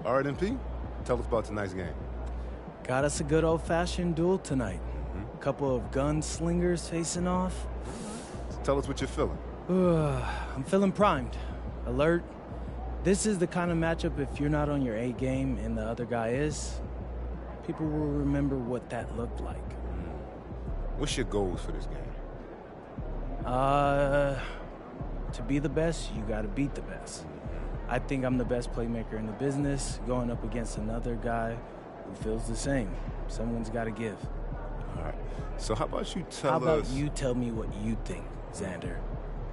All right, MP, tell us about tonight's game. Got us a good old-fashioned duel tonight. A couple of gunslingers facing off. So tell us what you're feeling. I'm feeling primed, alert. This is the kind of matchup if you're not on your A game and the other guy is, people will remember what that looked like. What's your goals for this game? To be the best, you gotta beat the best. I think I'm the best playmaker in the business, going up against another guy who feels the same. Someone's gotta give. All right. So how about you tell us... How about you tell me what you think, Xander?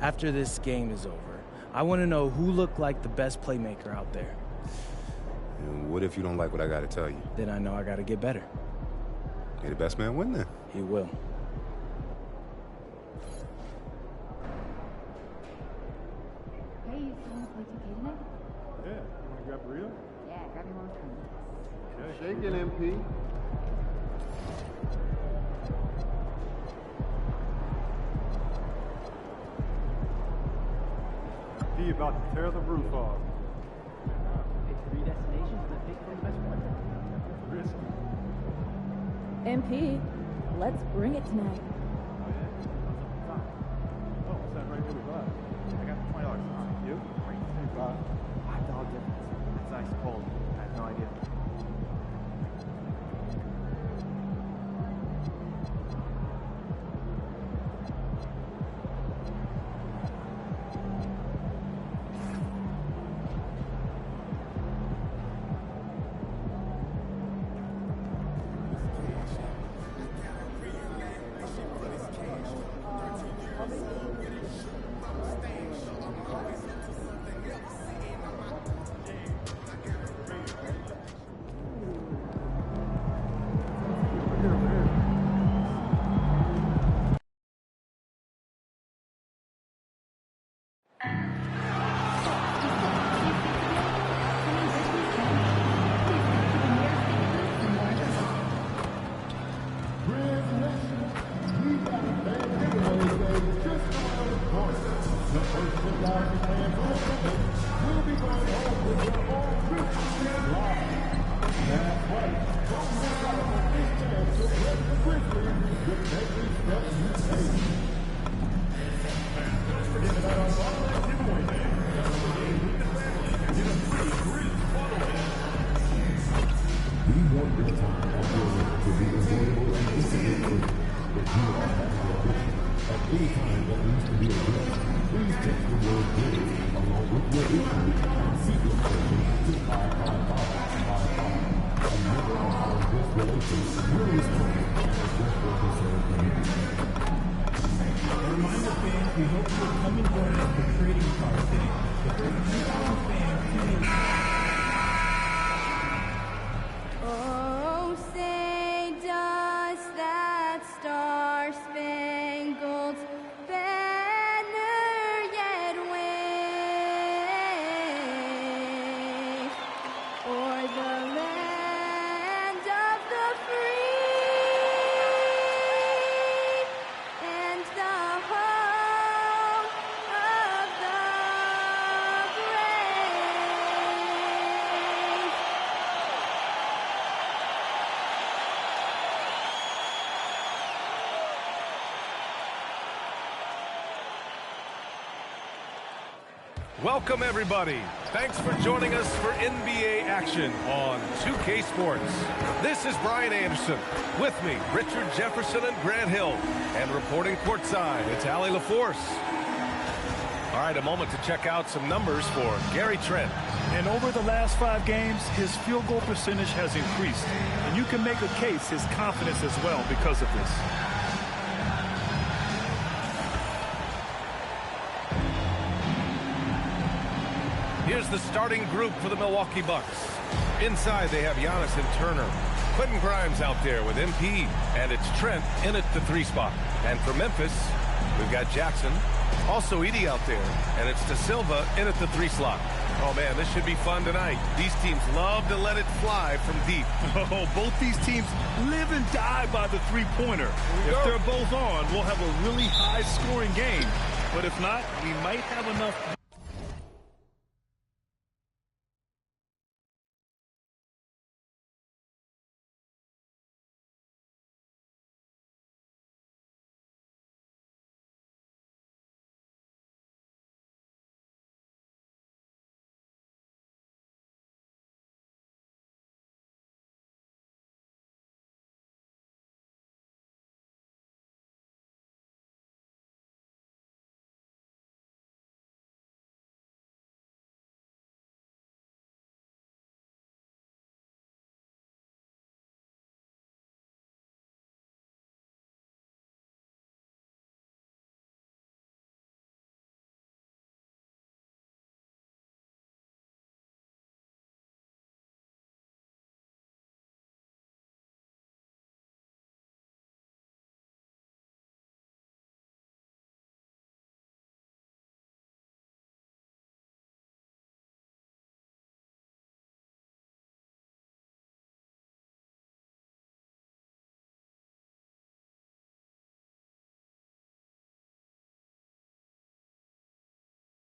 After this game is over, I want to know who looked like the best playmaker out there. And what if you don't like what I got to tell you? Then I know I got to get better. May the best man win then. He will. Hey, you want to play 2K tonight? Yeah, you want to grab a burrito? Yeah, grab me one with cream. Okay. Shake it, MP. He about to tear the roof off. Pick 3 destinations and then pick for the best one. Risky. MP, let's bring it tonight. Oh, yeah? Oh, what's that right here we bought? I got $20. You? Hey, Bob. $5 difference. That's ice cold. I have no idea. Oh, say does that star-spangled banner yet wave o'er the land of the free and the home of the brave? Welcome, everybody. Thanks for joining us for NBA action on 2K Sports. This is Brian Anderson. With me, Richard Jefferson and Grant Hill. And reporting courtside, it's Allie LaForce. All right, a moment to check out some numbers for Gary Trent. And over the last 5 games, his field goal percentage has increased. And you can make a case his confidence as well because of this. Here's the starting group for the Milwaukee Bucks. Inside, they have Giannis and Turner. Quentin Grimes out there with MP, and it's Trent in at the 3 spot. And for Memphis, we've got Jackson, also Edie out there, and it's De Silva in at the 3 slot. Oh, man, this should be fun tonight. These teams love to let it fly from deep. Oh, both these teams live and die by the three-pointer. If they're both on, we'll have a really high-scoring game. But if not, we might have enough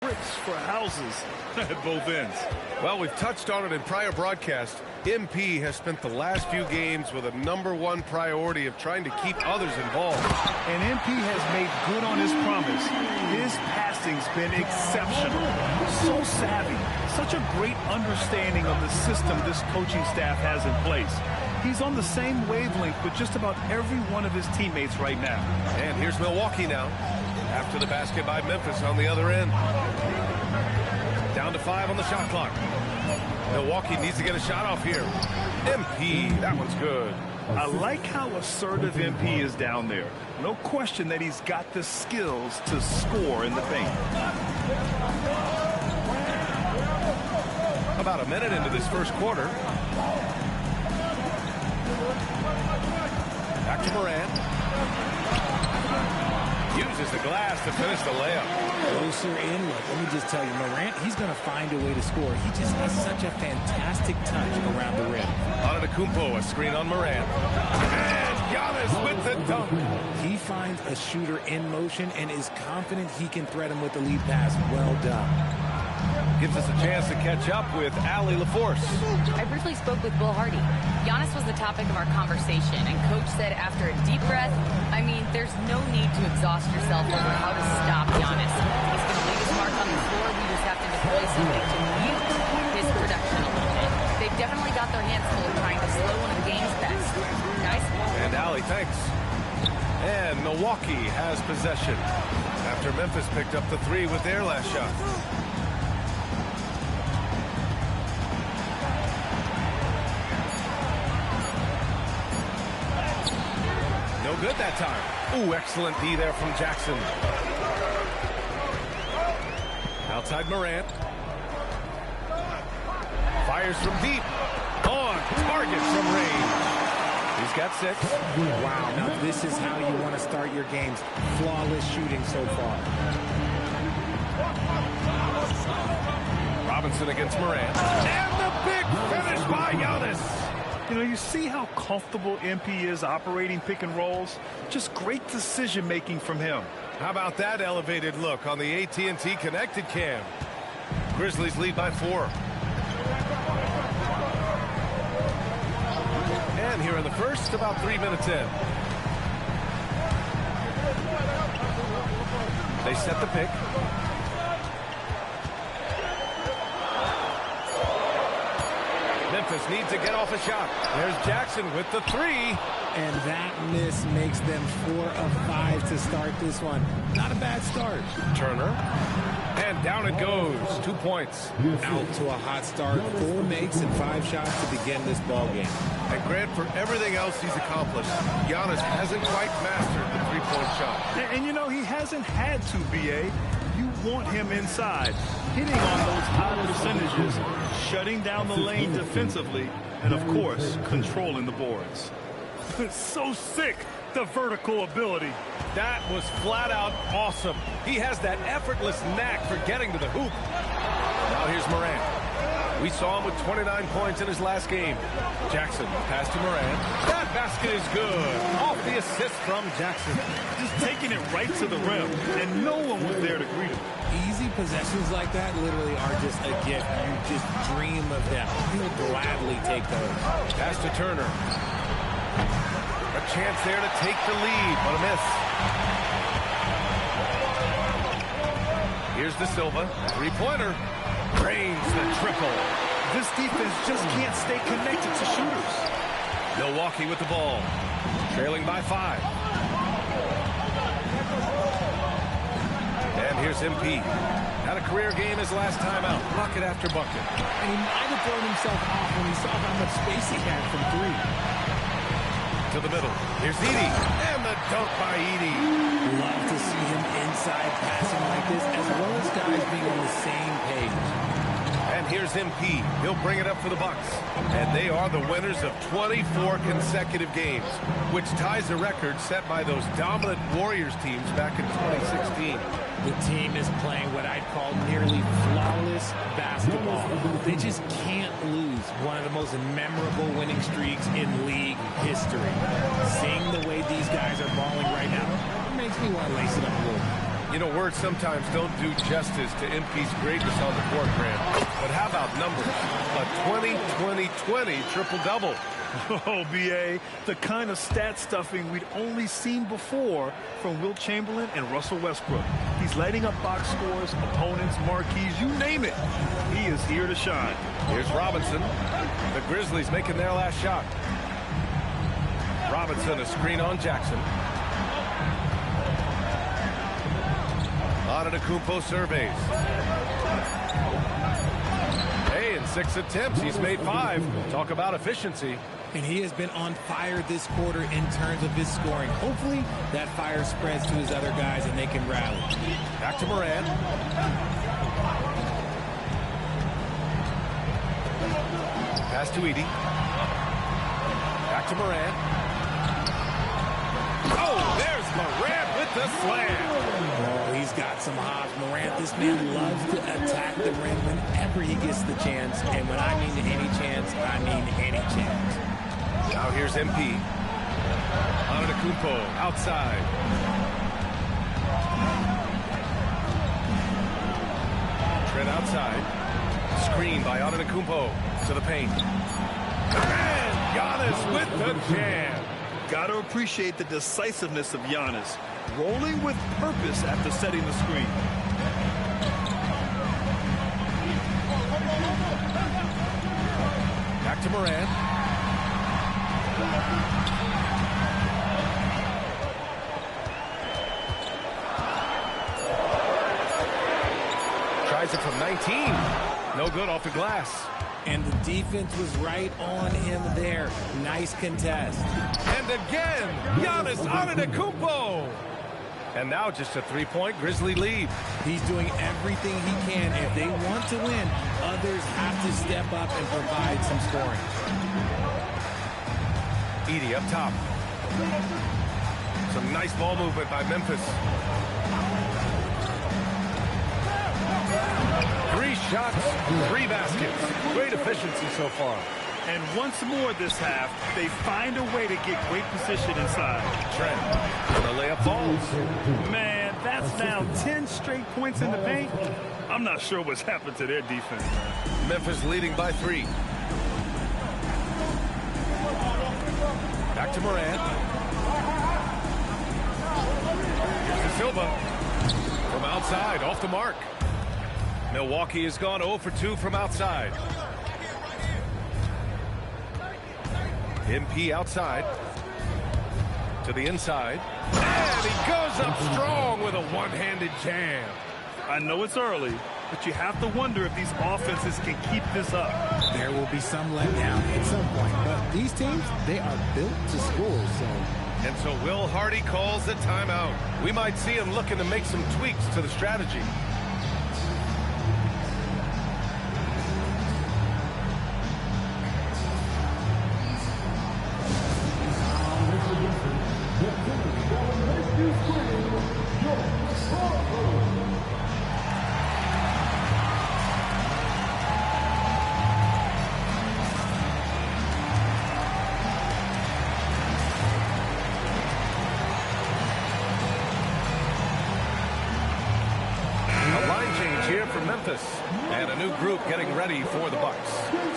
bricks for houses at both ends. Well, we've touched on it in prior broadcasts. MP has spent the last few games with a #1 priority of trying to keep others involved. And MP has made good on his promise. His passing's been exceptional. So savvy. Such a great understanding of the system this coaching staff has in place. He's on the same wavelength with just about every one of his teammates right now. And here's Milwaukee now. After the basket by Memphis on the other end. Down to 5 on the shot clock. Milwaukee needs to get a shot off here. MP, that one's good. I like how assertive MP is down there. No question that he's got the skills to score in the paint. About a minute into this first quarter. Back to Morant. Uses the glass to finish the layup. Closer in, look, let me just tell you, Morant, he's going to find a way to score. He just has such a fantastic touch around the rim. Antetokounmpo, a screen on Morant. And Giannis with the dunk. He finds a shooter in motion and is confident he can thread him with the lead pass. Well done. Gives us a chance to catch up with Allie LaForce. I briefly spoke with Will Hardy. Giannis was the topic of our conversation, and Coach said after a deep breath, I mean, there's no need to exhaust yourself over how to stop Giannis. He's going to leave his mark on the floor. We just have to deploy something to mute his production a little bit. They've definitely got their hands full trying to slow one of the game's best. Guys? And Allie, thanks. And Milwaukee has possession after Memphis picked up the 3 with their last shot. No good that time. Ooh, excellent D there from Jackson. Outside Morant. Fires from deep. On target from range. He's got 6. Wow, now this is how you want to start your games. Flawless shooting so far. Robinson against Morant. And the big finish by Giannis. You know, you see how comfortable MP is operating pick and rolls? Just great decision-making from him. How about that elevated look on the AT&T connected cam? Grizzlies lead by 4. And here in the first, about 3 minutes in. They set the pick. Memphis needs to get off a shot. There's Jackson with the 3. And that miss makes them 4 of 5 to start this one. Not a bad start. Turner. And down it goes. 2 points. Out to a hot start. 4 makes and 5 shots to begin this ball game. And Grant, for everything else he's accomplished, Giannis hasn't quite mastered the 3-point shot. And you know, he hasn't had to, B.A. You want him inside, hitting on those high percentages, shutting down the lane defensively, and, of course, controlling the boards. It's so sick, the vertical ability. That was flat out awesome. He has that effortless knack for getting to the hoop. Now here's Morant. We saw him with 29 points in his last game. Jackson, pass to Morant. That basket is good. Off the assist from Jackson. Just taking it right to the rim, and no one was there to greet him. Easy possessions like that literally are just a gift. You just dream of them. He'll gladly take those. Pass to Turner. A chance there to take the lead, but a miss. Here's De Silva. 3-pointer. Drains the triple. This defense just can't stay connected to shooters. Milwaukee with the ball. Trailing by 5. And here's MP. Had a career game his last time out. Bucket after bucket. And he might have thrown himself off when he saw how much space he had from 3. To the middle. Here's Edey. And the dunk by Edey. Love to see him inside passing like this, as well as guys being on the same page. And here's MP. He'll bring it up for the Bucks. And they are the winners of 24 consecutive games, which ties the record set by those dominant Warriors teams back in 2016. The team is playing what I'd call nearly flawless basketball. They just can't lose one of the most memorable winning streaks in league history. Seeing the way these guys are balling right now makes me want to lace it up a little. You know, words sometimes don't do justice to MP's greatness on the court, Grant. But how about numbers? A 20-20-20 triple-double. Oh, B.A., the kind of stat stuffing we'd only seen before from Wilt Chamberlain and Russell Westbrook. He's lighting up box scores, opponents, marquees, you name it. He is here to shine. Here's Robinson. The Grizzlies making their last shot. Robinson, a screen on Jackson. Antetokounmpo surveys. Hey, in 6 attempts, he's made 5. Talk about efficiency. And he has been on fire this quarter in terms of his scoring. Hopefully, that fire spreads to his other guys and they can rally. Back to Moran. Pass to Edey. Back to Moran. Oh, there's Morant with the slam. Oh, he's got some hops. Morant, this man loves to attack the rim whenever he gets the chance. And when I mean any chance, I mean any chance. Now here's MP. Antetokounmpo outside. Trent outside. Screen by Antetokounmpo to the paint. And Giannis with the jam. Got to appreciate the decisiveness of Giannis. Rolling with purpose after setting the screen. Back to Moran. Tries it from 19. No good off the glass. And the defense was right on him there. Nice contest. And again, Giannis Antetokounmpo. And now just a 3-point Grizzly lead. He's doing everything he can. If they want to win, others have to step up and provide some scoring. Edey up top. Some nice ball movement by Memphis. 3 shots, 3 baskets. Great efficiency so far. And once more this half, they find a way to get great position inside. Trent, the layup falls. Man, that's now 10 straight points in the paint. I'm not sure what's happened to their defense. Memphis leading by 3. Back to Moran. Here's to Silva. From outside, off the mark. Milwaukee has gone 0 for 2 from outside. MP outside. To the inside. And he goes up strong with a one-handed jam. I know it's early, but you have to wonder if these offenses can keep this up. There will be some letdown at some point, but these teams, they are built to score, so. And so Will Hardy calls the timeout. We might see him looking to make some tweaks to the strategy. Memphis, and a new group getting ready for the Bucks.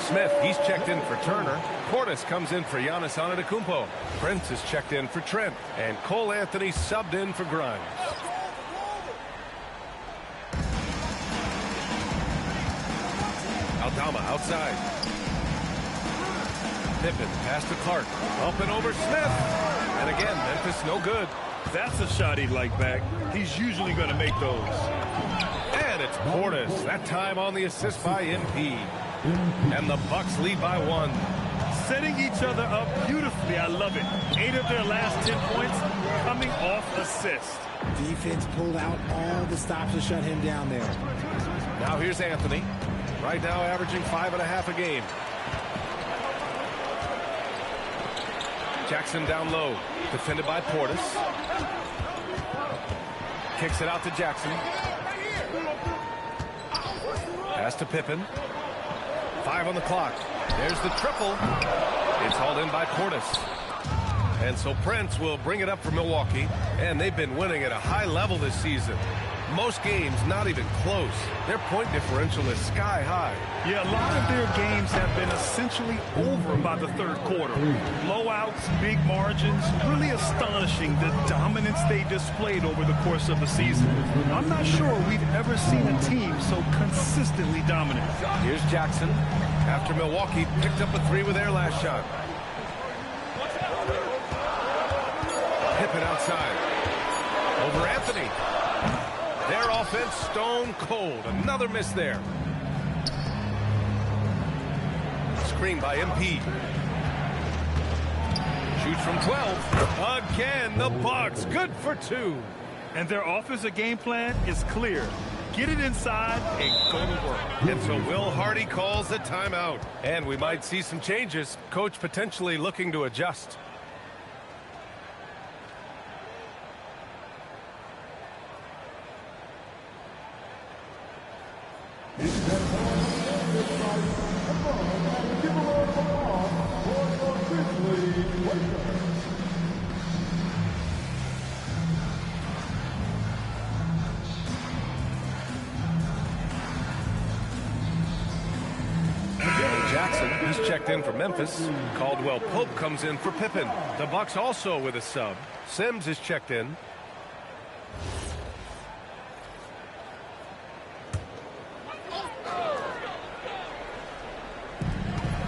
Smith, he's checked in for Turner. Portis comes in for Giannis Antetokounmpo. Prince is checked in for Trent, and Cole Anthony subbed in for Grimes. Aldama outside. Pippen pass to Clark. Up and over Smith. And again, Memphis no good. That's a shot he'd like back. He's usually going to make those. And it's Portis. That time on the assist by MP. And the Bucks lead by 1. Setting each other up beautifully. I love it. 8 of their last 10 points coming off assist. Defense pulled out all the stops to shut him down there. Now here's Anthony. Right now averaging 5.5 a game. Jackson down low. Defended by Portis. Kicks it out to Jackson. Pass to Pippen. 5 on the clock. There's the triple. It's hauled in by Portis. And so Prince will bring it up for Milwaukee. And they've been winning at a high level this season. Most games not even close. Their point differential is sky high. Yeah, a lot of their games have been essentially over by the third quarter. Blowouts, big margins, really astonishing the dominance they displayed over the course of the season. I'm not sure we've ever seen a team so consistently dominant. Here's Jackson after Milwaukee picked up a 3 with their last shot. Pippen outside. Over Anthony. Their offense stone cold. Another miss there. Screen by MP. Shoots from 12. Again, the Bucks. Good for 2. And their offensive game plan is clear. Get it inside and go to work. And so Will Hardy calls the timeout. And we might see some changes. Coach potentially looking to adjust. Jackson, he's checked in for Memphis. Caldwell Pope comes in for Pippen. The Bucks also with a sub. Sims is checked in.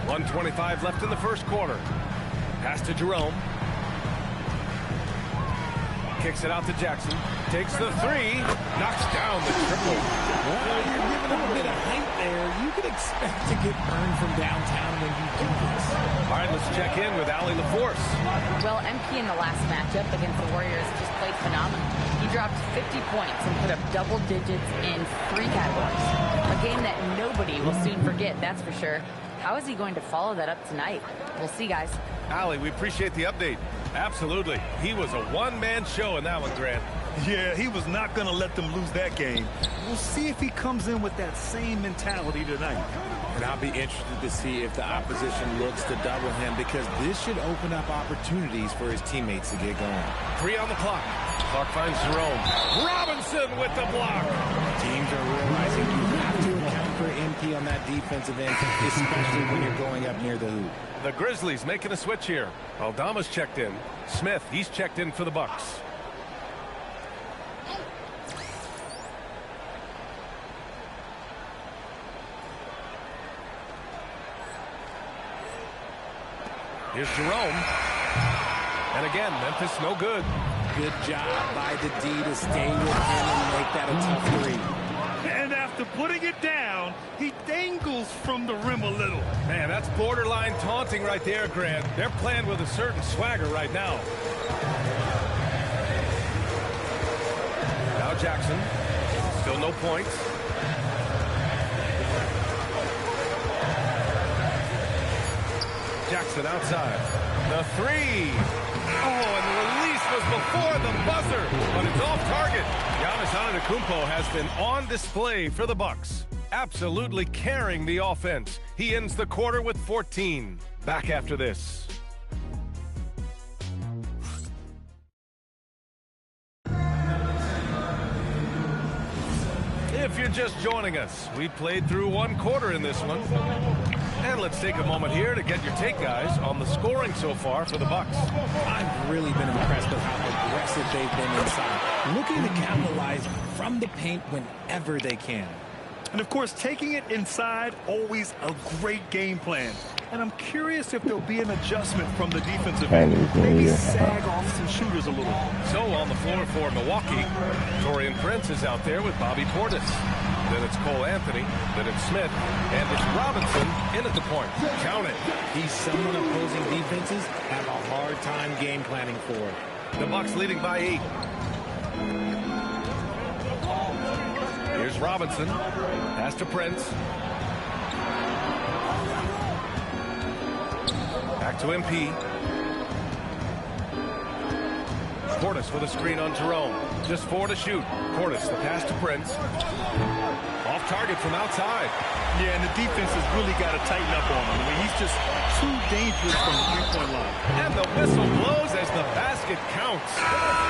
.125 left in the first quarter. Pass to Jerome. Kicks it out to Jackson. Takes the 3. Knocks down the triple. Well, you're giving a bit of height there. You could expect to get burned from downtown when you do this. All right, let's check in with Allie LaForce. Well, MP in the last matchup against the Warriors just played phenomenal. He dropped 50 points and put up double digits in 3 categories. A game that nobody will soon forget, that's for sure. How is he going to follow that up tonight? We'll see, guys. Allie, we appreciate the update. Absolutely. He was a one-man show in that one, Grant. Yeah, he was not going to let them lose that game. We'll see if he comes in with that same mentality tonight. And I'll be interested to see if the opposition looks to double him, because this should open up opportunities for his teammates to get going. 3 on the clock. Clock finds Jerome. Robinson with the block. Teams are realizing you have to account for MP on that defensive end, especially when you're going up near the hoop. The Grizzlies making a switch here. Aldama's checked in. Smith, he's checked in for the Bucks. Here's Jerome. And again, Memphis no good. Good job by the D to stay with him and make that a tough 3. And after putting it down, he dangles from the rim a little. Man, that's borderline taunting right there, Grant. They're playing with a certain swagger right now. Now Jackson. Still no points. Jackson outside. The 3. Oh, and the release was before the buzzer, but it's off target. Giannis Antetokounmpo has been on display for the Bucks, absolutely carrying the offense. He ends the quarter with 14. Back after this. If you're just joining us, we played through 1 quarter in this one. And let's take a moment here to get your take, guys, on the scoring so far for the Bucks. I've really been impressed with how aggressive they've been inside, looking to capitalize from the paint whenever they can. And, of course, taking it inside, always a great game plan. And I'm curious if there'll be an adjustment from the defensive end. Maybe sag off some shooters a little. So on the floor for Milwaukee, Torian Prince is out there with Bobby Portis. Then it's Cole Anthony, then it's Smith, and it's Robinson in at the point. Count it. He's someone opposing defenses have a hard time game planning for. The Bucks leading by 8. Here's Robinson. Pass to Prince. Back to MP. Portis with a screen on Jerome. Just 4 to shoot. Portis, the pass to Prince. Off target from outside. Yeah, and the defense has really got to tighten up on him. I mean, he's just too dangerous from the three-point line. And the whistle blows as the basket counts.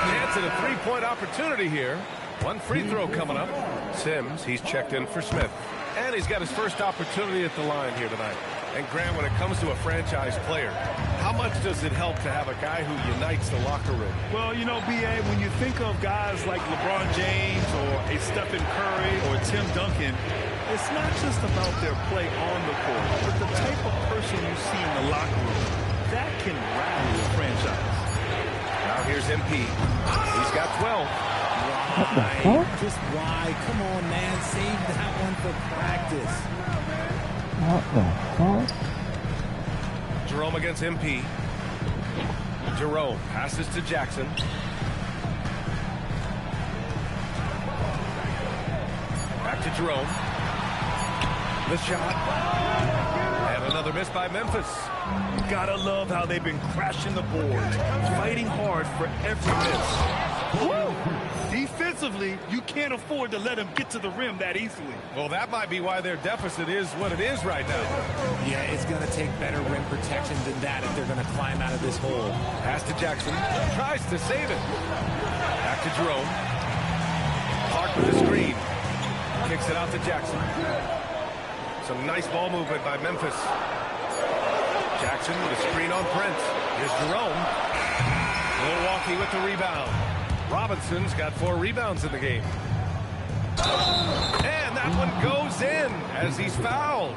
Chance at a three-point opportunity here. One free throw coming up. Sims, he's checked in for Smith. And he's got his first opportunity at the line here tonight. And Grant, when it comes to a franchise player, how much does it help to have a guy who unites the locker room? Well, you know, B.A., when you think of guys like LeBron James or a Stephen Curry or Tim Duncan, it's not just about their play on the court, but the type of person you see in the locker room. That can rally a franchise. Now here's MP. He's got 12. Why? Just why? Come on, man. Save that one for practice. What the fuck? Jerome against MP. Jerome passes to Jackson. Back to Jerome. The shot. And another miss by Memphis. You gotta love how they've been crashing the boards, fighting hard for every miss. Woo! Defensively, you can't afford to let them get to the rim that easily. Well, that might be why their deficit is what it is right now. Yeah, it's going to take better rim protection than that if they're going to climb out of this hole. Pass to Jackson. Tries to save it. Back to Jerome. Clark with the screen. Kicks it out to Jackson. Some nice ball movement by Memphis. Jackson with a screen on Prince. Here's Jerome. Milwaukee with the rebound. Robinson's got 4 rebounds in the game. And that one goes in as he's fouled.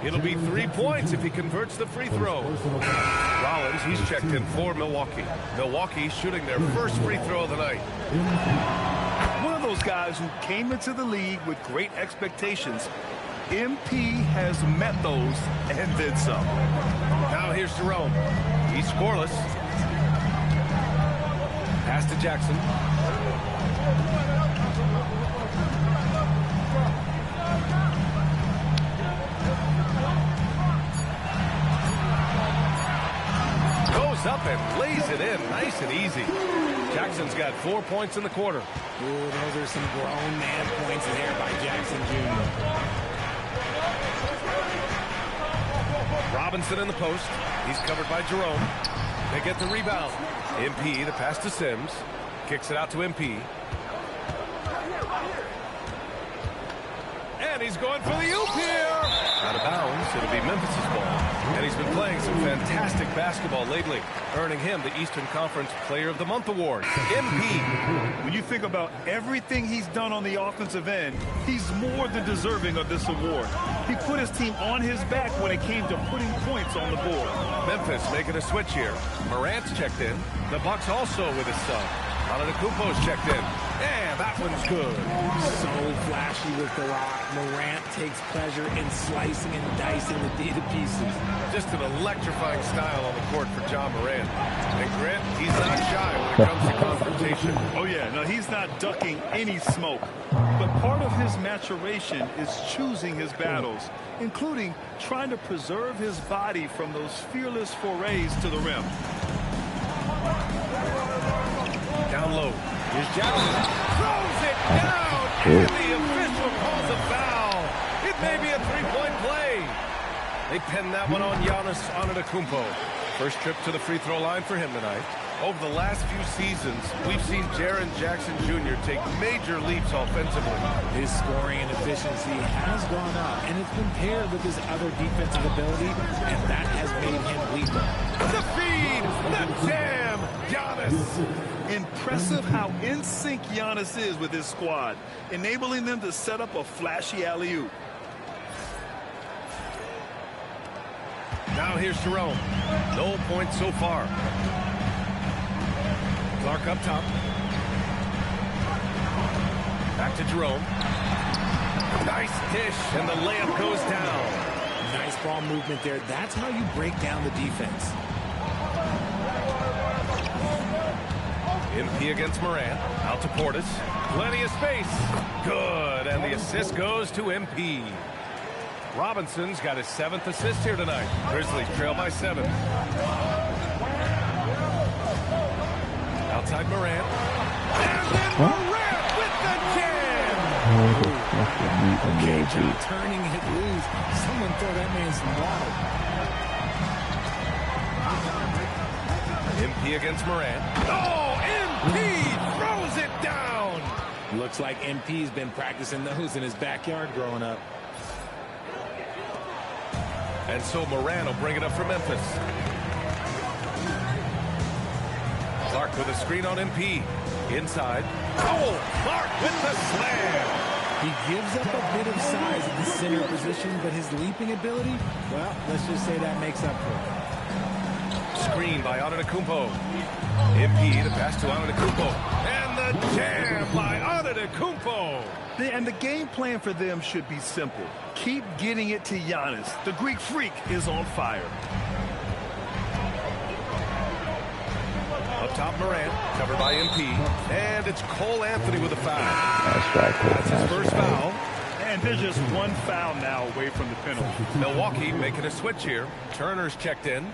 It'll be 3 points if he converts the free throw. Rollins, he's checked in for Milwaukee. Milwaukee shooting their first free throw of the night. One of those guys who came into the league with great expectations. MP has met those and then some. Now here's Jerome. He's scoreless. Pass to Jackson. Goes up and lays it in nice and easy. Jackson's got 4 points in the quarter. Ooh, those are some grown man points there by Jackson Jr. Robinson in the post. He's covered by Jerome. They get the rebound. MP, the pass to Sims. Kicks it out to MP. And he's going for the oop here. Out of bounds. It'll be Memphis' ball. And he's been playing some fantastic basketball lately, earning him the Eastern Conference Player of the Month award. MP. When you think about everything he's done on the offensive end, he's more than deserving of this award. He put his team on his back when it came to putting points on the board. Memphis making a switch here. Morant's checked in. The Bucks also with his sub. Antetokounmpo's checked in. And that one's good. So flashy with the rock. Morant takes pleasure in slicing and dicing the D to pieces. Just an electrifying style on the court for John Morant. And Grant, he's not shy when it comes to confrontation. Oh, yeah. No, he's not ducking any smoke. But part of his maturation is choosing his battles, including trying to preserve his body from those fearless forays to the rim. Down low. Here's Jackson. Throws it down. And the official calls a foul. It may be a three-point play. They pinned that one on Giannis Antetokounmpo. First trip to the free throw line for him tonight. Over the last few seasons, we've seen Jaren Jackson Jr. take major leaps offensively. His scoring and efficiency has gone up, and it's been paired with his other defensive ability, and that has made him lethal. The feed, the jam, Giannis. Impressive how in sync Giannis is with his squad, enabling them to set up a flashy alley-oop. Now here's Jerome. No points so far. Clark up top. Back to Jerome. Nice dish, and the layup goes down. Nice ball movement there. That's how you break down the defense. MP against Morant. Out to Portis. Plenty of space. Good, and the assist goes to MP. Robinson's got his 7th assist here tonight. Grizzlies trail by 7. Outside Morant. And then Morant with the jam. Okay, John turning it loose. Someone throw that man some water. MP against Morant. Oh, MP throws it down. Looks like MP's been practicing those in his backyard growing up. And so Morant will bring it up for Memphis. Clark with a screen on MP. Inside. Oh, Clark with the slam. He gives up a bit of size at the center position, but his leaping ability, well, let's just say that makes up for it. Screen by Antetokounmpo. MP the pass to Antetokounmpo. And the jam by Antetokounmpo. And the game plan for them should be simple. Keep getting it to Giannis. The Greek freak is on fire. Up top, Morant, covered by MP. And it's Cole Anthony with a foul. That's right, Cole. That's his first foul. And they're just one foul now away from the penalty. Milwaukee making a switch here. Turner's checked in.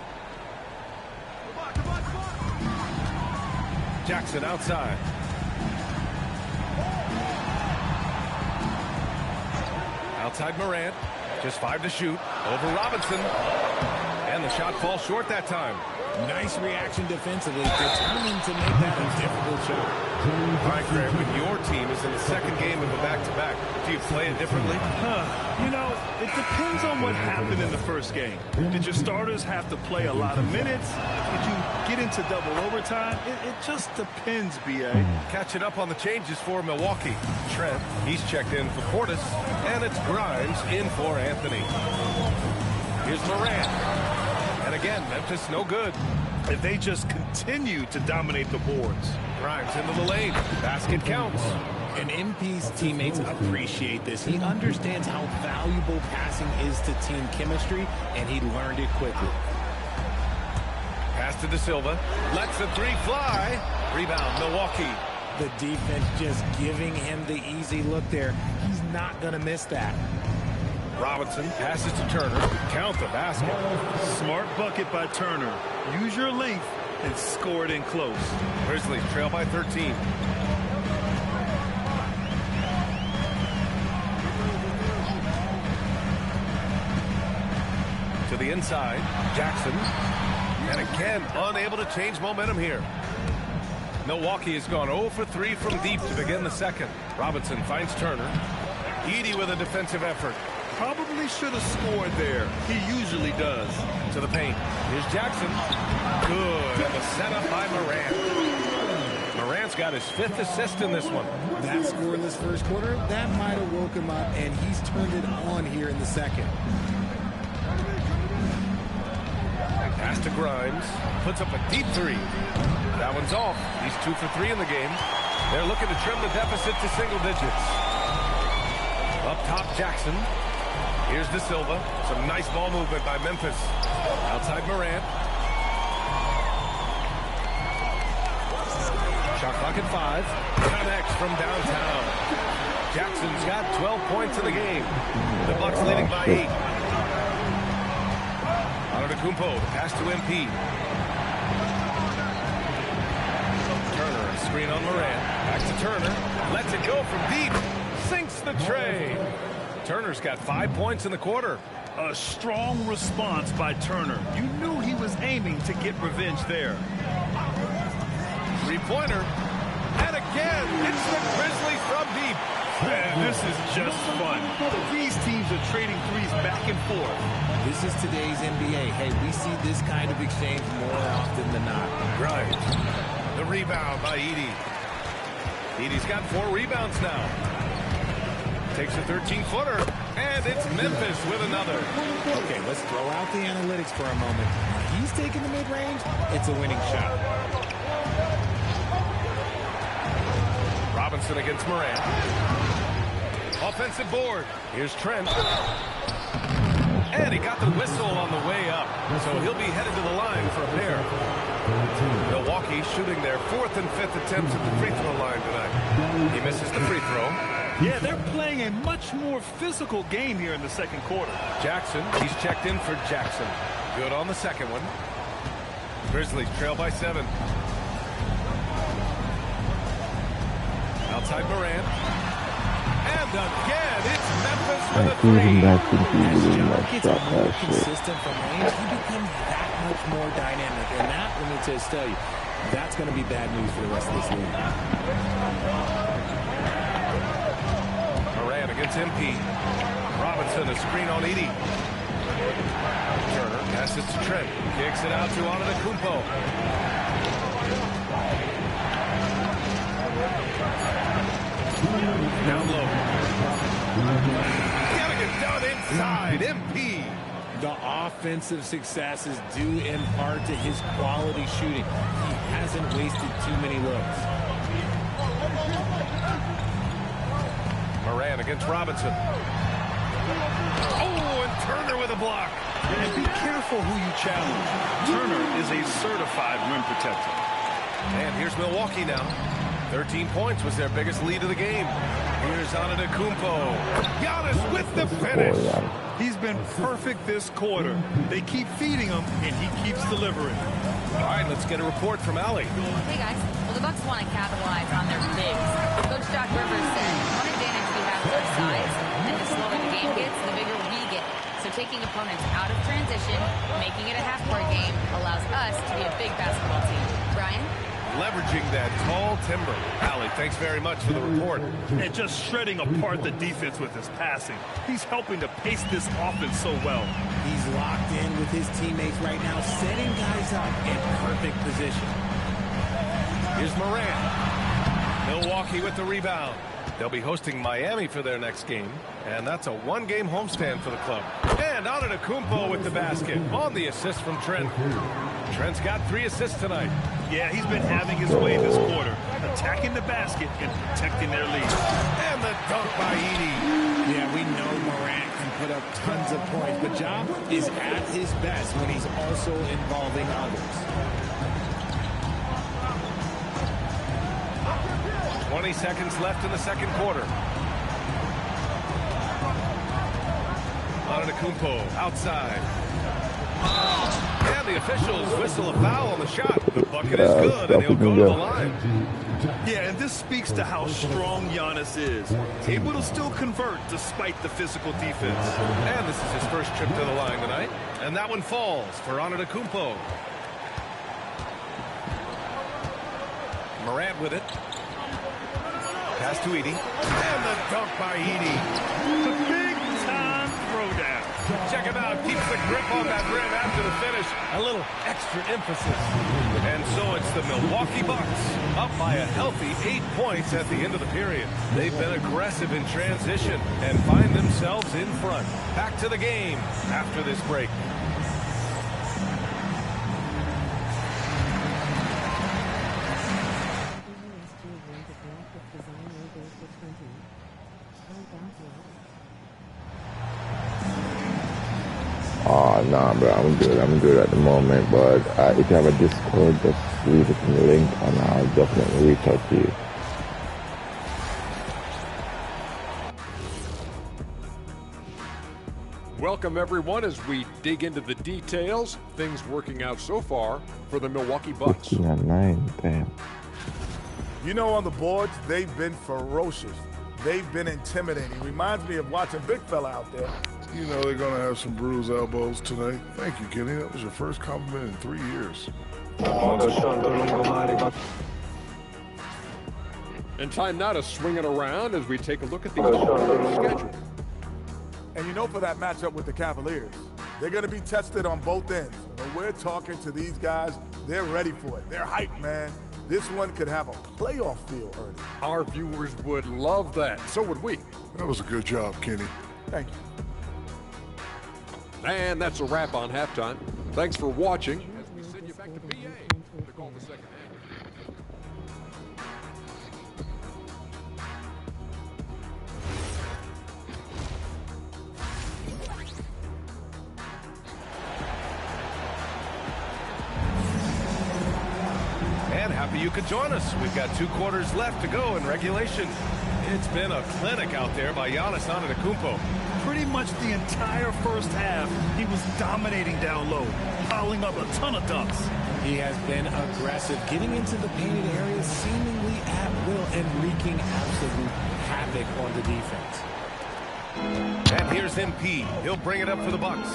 Jackson outside. Outside Morant. Just 5 to shoot. Over Robinson. And the shot falls short that time. Nice reaction defensively, determined to make that a difficult shot. All right, Greg, when your team is in the second game of a back-to-back, do you play it differently? You know, it depends on what happened in the first game. Did your starters have to play a lot of minutes? Did you get into double overtime? It just depends, B.A. Catching up on the changes for Milwaukee. Trent, he's checked in for Portis, and it's Grimes in for Anthony. Here's Morant. And again, Memphis no good. And they just continue to dominate the boards. Grimes into the lane. Basket counts. And MP's teammates appreciate this. He understands how valuable passing is to team chemistry, and he learned it quickly. Pass to De Silva. Lets the three fly. Rebound, Milwaukee. The defense just giving him the easy look there. He's not going to miss that. Robinson passes to Turner. Count the basket. Smart bucket by Turner. Use your length and score it in close. Grizzlies trail by 13. To the inside. Jackson. And again, unable to change momentum here. Milwaukee has gone 0 for 3 from deep to begin the second. Robinson finds Turner. Edey with a defensive effort. Probably should have scored there. He usually does. To the paint. Here's Jackson. Good. And the setup by Morant. Morant's got his 5th assist in this one. That scoreless first quarter, that might have woke him up, and he's turned it on here in the second. Pass to Grimes. Puts up a deep 3. That one's off. He's 2 for 3 in the game. They're looking to trim the deficit to single digits. Up top, Jackson. Here's De Silva. Some nice ball movement by Memphis. Outside Morant. Shot clock at 5. Connects from downtown. Jackson's got 12 points in the game. The Bucks leading by 8. Antetokounmpo, the pass to MP. Turner, a screen on Morant. Back to Turner. Lets it go from deep. Sinks the tray. Turner's got 5 points in the quarter. A strong response by Turner. You knew he was aiming to get revenge there. 3-pointer. And again, it's the Grizzlies from deep. Man, this is just fun. These teams are trading threes back and forth. This is today's NBA. Hey, we see this kind of exchange more often than not. Right. The rebound by Edey. Edey's got 4 rebounds now. Takes a 13-footer, and it's Memphis with another. Okay, let's throw out the analytics for a moment. He's taking the mid-range. It's a winning shot. Robinson against Morant. Offensive board. Here's Trent. And he got the whistle on the way up. So he'll be headed to the line for a pair. Milwaukee shooting their 4th and 5th attempts at the free throw line tonight. He misses the free throw. Yeah, they're playing a much more physical game here in the second quarter. Jackson, he's checked in for Jackson. Good on the second one. Grizzlies trail by 7. Outside Moran. And again, it's Memphis with a Even three. that could be As really Ja messed gets up, more actually. consistent from range, he becomes that much more dynamic. And that, let me just tell you, that's going to be bad news for the rest of this league. Moran against MP. Robinson, a screen on Edie. Turner passes to Trent. Kicks it out to Antetokounmpo. Down low. Gotta get done inside. MP. The offensive success is due in part to his quality shooting. He hasn't wasted too many looks. Moran against Robinson. Oh, and Turner with a block. And be careful who you challenge. Turner is a certified rim protector. And here's Milwaukee now. 13 points was their biggest lead of the game. Here's Antetokounmpo. Giannis with the finish. He's been perfect this quarter. They keep feeding him, and he keeps delivering. All right, let's get a report from Allie. Hey, guys. Well, the Bucks want to capitalize on their bigs. Coach Doc Rivers said one advantage we have is our size, and the slower the game gets, the bigger we get. So taking opponents out of transition, making it a half-court game, allows us to be a big basketball team. Brian? Leveraging that tall timber. Allie, thanks very much for the report. And just shredding apart the defense with his passing. He's helping to pace this offense so well. He's locked in with his teammates right now, setting guys up in perfect position. Here's Moran. Milwaukee with the rebound. They'll be hosting Miami for their next game, and that's a one-game homestand for the club. And Antetokounmpo with the basket on the assist from Trent. Trent's got 3 assists tonight. Yeah, he's been having his way this quarter, attacking the basket and protecting their lead. And the dunk by Edie. Yeah, we know Morant can put up tons of points, but Ja is at his best when he's also involving others. 20 seconds left in the second quarter. Antetokounmpo outside. And the officials whistle a foul on the shot. The bucket is good, and he'll go to the line. Yeah, and this speaks to how strong Giannis is. Able to still convert despite the physical defense. And this is his first trip to the line tonight. And that one falls for Antetokounmpo. Morant with it. Pass to Edie. And the dunk by Edie. The big-time throwdown. Check him out. Keeps the grip on that rim after the finish. A little extra emphasis. And so it's the Milwaukee Bucks up by a healthy 8 points at the end of the period. They've been aggressive in transition and find themselves in front. Back to the game after this break. Oh, nah, bro, I'm good at the moment, but if you have a Discord, just leave it in the link, and I'll definitely reach out to you. Welcome, everyone, as we dig into the details. Things working out so far for the Milwaukee Bucks. 15-9, damn. You know, on the boards, they've been ferocious. They've been intimidating. Reminds me of watching Big Fella out there. You know they're going to have some bruised elbows tonight. Thank you, Kenny. That was your first compliment in 3 years. And time now to swing it around as we take a look at the schedule. And you know, for that matchup with the Cavaliers, they're going to be tested on both ends. When we're talking to these guys, they're ready for it. They're hyped, man. This one could have a playoff feel, Ernie. Our viewers would love that. So would we. That was a good job, Kenny. Thank you. And that's a wrap on halftime. Thanks for watching as we send you back to PA to call the second And happy you could join us. We've got 2 quarters left to go in regulation. It's been a clinic out there by Giannis Antetokounmpo. Pretty much the entire first half, he was dominating down low, piling up a ton of dunks. He has been aggressive, getting into the painted areas seemingly at will and wreaking absolute havoc on the defense. And here's MP. He'll bring it up for the Bucks.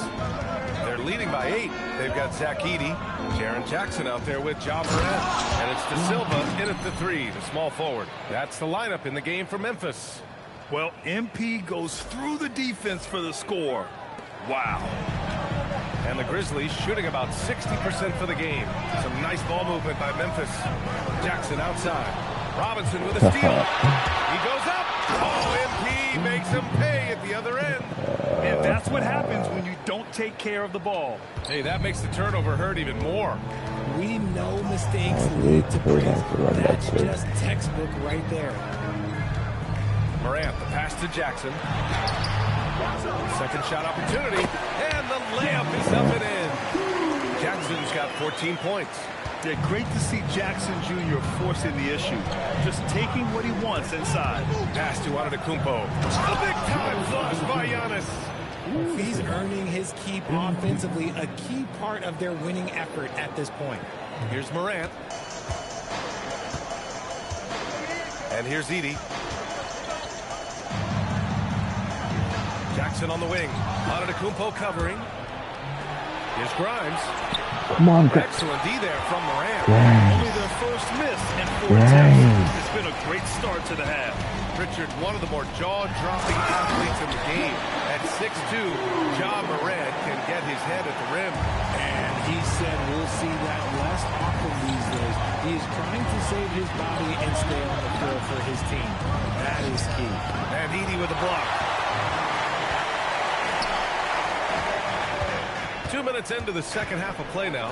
They're leading by 8. They've got Zach Edey, Jaren Jackson out there with Ja Morant. And it's De Silva in at the 3, the small forward. That's the lineup in the game for Memphis. Well, MP goes through the defense for the score. Wow. And the Grizzlies shooting about 60% for the game. Some nice ball movement by Memphis. Jackson outside. Robinson with a steal. He goes up. Oh, MP makes him pay at the other end. And that's what happens when you don't take care of the ball. Hey, that makes the turnover hurt even more. We know mistakes lead to praise. That's just textbook right there. Morant, the pass to Jackson. Second shot opportunity. And the layup is up and in. Jackson's got 14 points. Yeah, great to see Jackson Jr. forcing the issue. Just taking what he wants inside. Pass to Antetokounmpo. A big-time flush by Giannis. He's earning his keep offensively, a key part of their winning effort at this point. Here's Morant. And here's Edey. Jackson on the wing. Antetokounmpo covering. Here's Grimes. Come on, excellent D there from Morant. Only their first miss in 4 attempts. It's been a great start to the half. Richard, one of the more jaw-dropping athletes in the game. At 6'2", Ja Morant can get his head at the rim. And he said we'll see that less often these days. He is trying to save his body and stay on the floor for his team. That is key. And Edey with a block. 2 minutes into the second half of play now.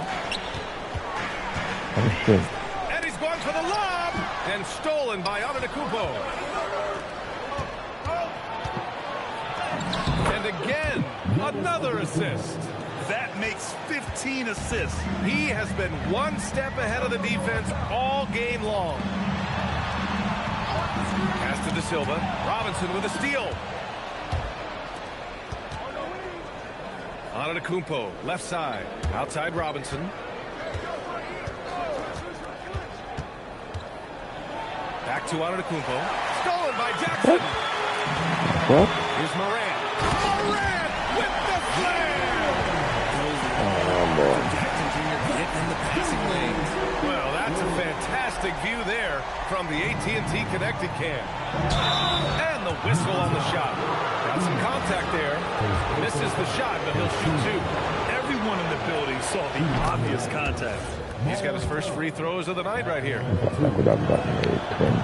And he's going for the lob. And stolen by Antetokounmpo. And again, another assist. That makes 15 assists. He has been one step ahead of the defense all game long. Pass to De Silva. Robinson with a steal. Antetokounmpo, left side. Outside Robinson. Back to Antetokounmpo. Stolen by Jackson. What? Here's Morant. Morant with the slam. Jackson Jr. getting in the passing lanes. Well, that's a fantastic view there from the AT&T Connected Cam. And the whistle on the shot. Got some contact there. Misses the shot, but he'll shoot 2. Everyone in the building saw the obvious contact. He's got his first free throws of the night right here.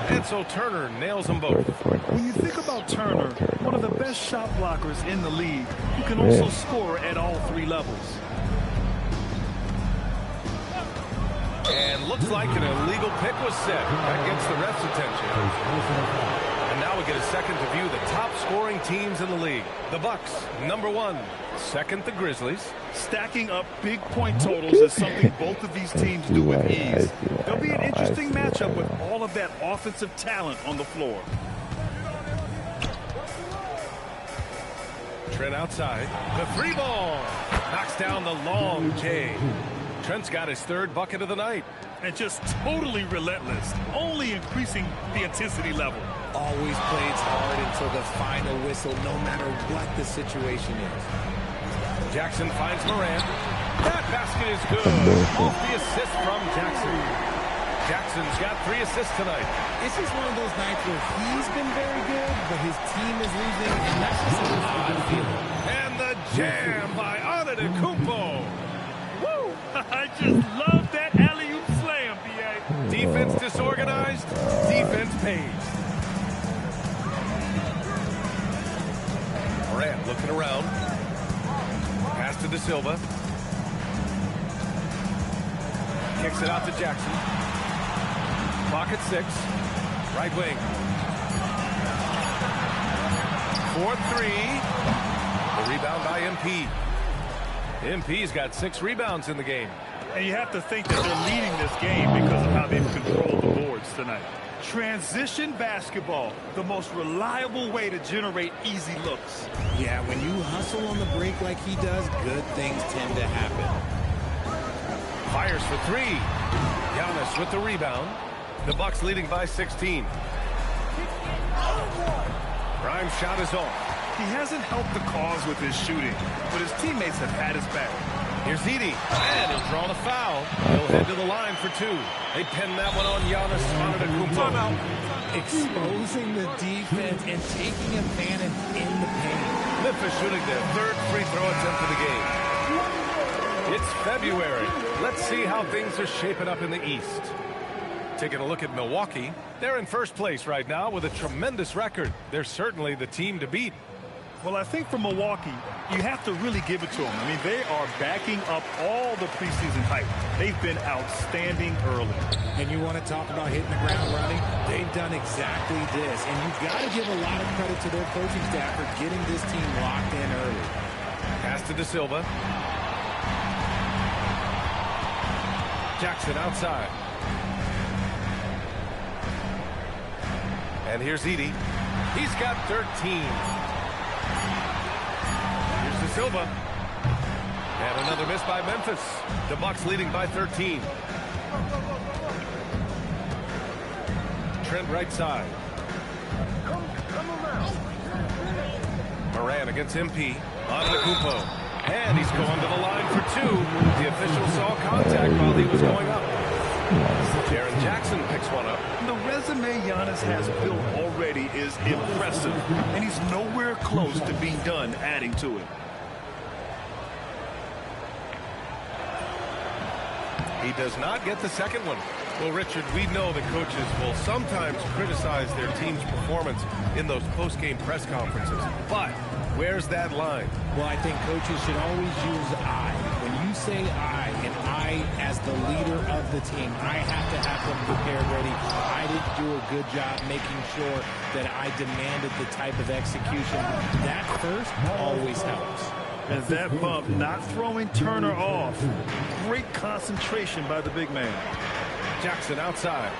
And so Turner nails them both. When you think about Turner, one of the best shot blockers in the league, who can also score at all 3 levels. And looks like an illegal pick was set. That gets the ref's attention. And now we get a second to view the top scoring teams in the league. The Bucks, number 1. Second, the Grizzlies. Stacking up big point totals is something both of these teams do with ease. There'll be an interesting matchup with all of that offensive talent on the floor. Trent outside. The 3 ball. Knocks down the long J. Trent's got his 3rd bucket of the night. And just totally relentless, only increasing the intensity level. Always plays hard until the final whistle, no matter what the situation is. Jackson finds Morant. That basket is good. Off the assist from Jackson. Jackson's got 3 assists tonight. This is one of those nights where he's been very good, but his team is losing, and that's just an odd feeling. And the jam by Antetokounmpo. Woo! I just love that alley-oop slam, B.A. Defense disorganized. Defense pays. Morant looking around. Pass to De Silva. Kicks it out to Jackson. Clock at 6. Right wing. 4-3. The rebound by MP. MP's got 6 rebounds in the game. And you have to think that they're leading this game because of how they've controlled the boards tonight. Transition basketball, the most reliable way to generate easy looks. Yeah, when you hustle on the break like he does, good things tend to happen. Fires for three. Giannis with the rebound. The Bucks leading by 16. Grimes' shot is off. He hasn't helped the cause with his shooting, but his teammates have had his back. Here's Edey, and he'll draw the foul. He'll head to the line for two. They pin that one on Giannis Antetokounmpo. Exposing the defense and taking advantage in the paint. Memphis shooting their third free throw attempt of the game. It's February. Let's see how things are shaping up in the East. Taking a look at Milwaukee, they're in first place right now with a tremendous record. They're certainly the team to beat. Well, I think for Milwaukee, you have to really give it to them. I mean, they are backing up all the preseason hype. They've been outstanding early. And you want to talk about hitting the ground running? They've done exactly this. And you've got to give a lot of credit to their coaching staff for getting this team locked in early. Pass to De Silva. Jackson outside. And here's Edey. He's got 13. Here's De Silva. And another miss by Memphis. The Bucks leading by 13. Trent right side. Moran against MP. Antetokounmpo. And he's going to the line for two. The official saw contact while he was going up. Jaren Jackson picks one up. The resume Giannis has built already is impressive, and he's nowhere close to being done adding to it. He does not get the second one. Well, Richard, we know that coaches will sometimes criticize their team's performance in those post-game press conferences. But where's that line? Well, I think coaches should always use I. When you say I, and I as the leader of the team, I have to have them prepared ready. I didn't do a good job making sure that I demanded the type of execution. That first always helps. And that bump not throwing Turner off. Great concentration by the big man. Jackson outside.